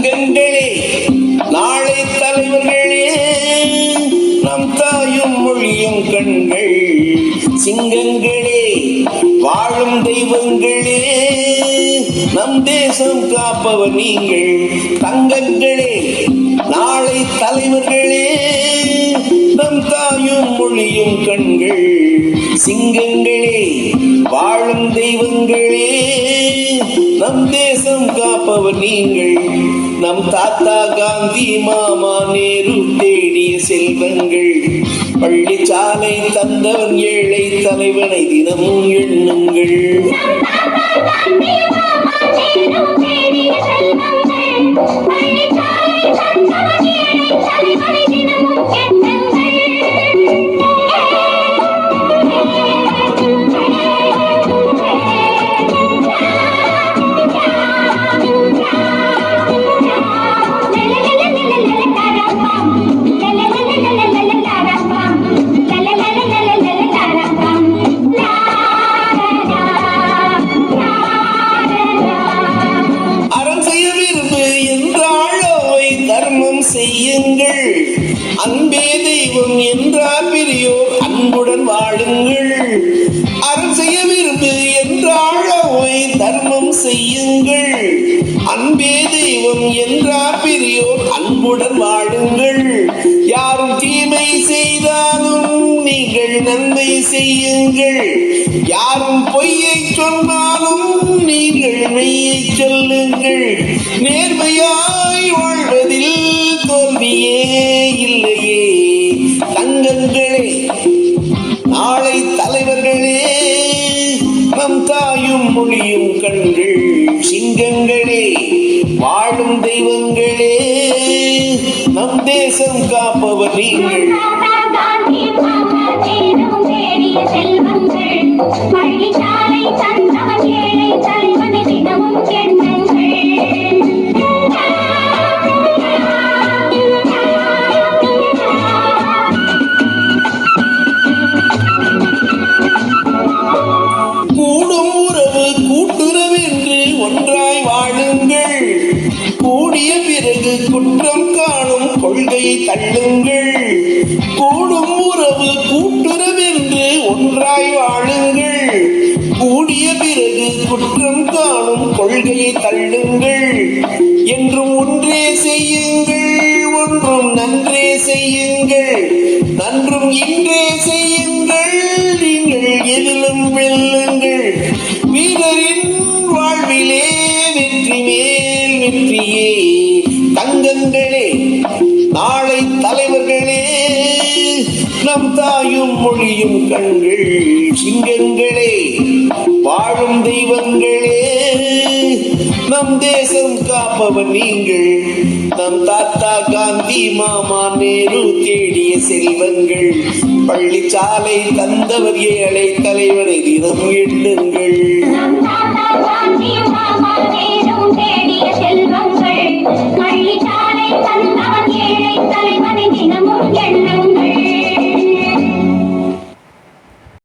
தங்கங்களே, நாளை தலைவர்களே, நம் தாயும் மொழியும் கண்கள். சிங்கங்களே, வாழும் தெய்வங்களே, நம் தேசம் காப்பவர் நீங்கள். தங்கங்களே, நாளை தலைவர்களே, நம் தாயும் மொழியும் கண்கள். சிங்கங்களே, வாழும் தெய்வங்களே, நம் தேசம் காப்பவர் நீங்கள். நம் தாத்தா காந்தி, மாமா நேரு தேடிய செல்வங்கள். பள்ளிச்சாலை தந்தவன் ஏழை தலைவனை தினமும் எண்ணுங்கள். செய்யுங்கள், அன்பே தெய்வம் என்றார் பெரியோர், அன்புடன் வாழுங்கள். அறம் செய்ய விரும்பு என்றாழவை தர்மம் செய்யுங்கள், அன்பே தெய்வம் என்றார் பெரியோர், அன்புடன் வாழுங்கள். யாரும் தீமை செய்தாலும் நீங்கள் நன்மை செய்யுங்கள், யாரும் பொய்யை சொன்னாலும் நீங்கள் மெய்யை சொல்லுங்கள். நேர்மையாய் வாழ்வதில் தோல்வியே இல்லையே. தங்கங்களே, நாளை தலைவர்களே, நம் தாயும் மொழியும் கண்கள். சிங்கங்களே, வாழும் தெய்வங்களே, நம் தேசம் காப்பவர் நீங்கள். பள்ளிச்சாலை தந்தவன் ஏழை தலைவனை தினமும் எண்ணுங்கள். கூடும் உறவு கூட்டுறவென்று ஒன்றாய் வாழுங்கள். கூடிய பிறகு குற்றம் காணும் கொள்கையை தள்ளுங்கள். கூடும் உறவு கூட்டுறவென்று ஒன்றாய் வாழுங்கள். கூடிய பிறகு குற்றம் காணும் கொள்கையை தள்ளுங்கள். என்றும் ஒன்றே செய்யுங்கள், ஒன்றும் நன்றே செய்யுங்கள், நன்றும் இன்றே செய்யுங்கள். நீங்கள் எதிலும் வெல்லுங்கள். வீரரின் வாழ்விலே வெற்றி மேல் வெற்றியே. தங்கங்களே, நாளை தலைவர்களே, நம் தாயும் மொழியும் கண்கள். சிங்கங்களே, வாழும் தெய்வங்களே, நம் தேசம் காப்பவர் நீங்கள். நம் தாத்தா காந்தி, மாமா நேரு தேடிய செல்வங்கள். பள்ளிச்சாலை தந்தவர் ஏழை தலைவனை தினம் எண்ணுங்கள்.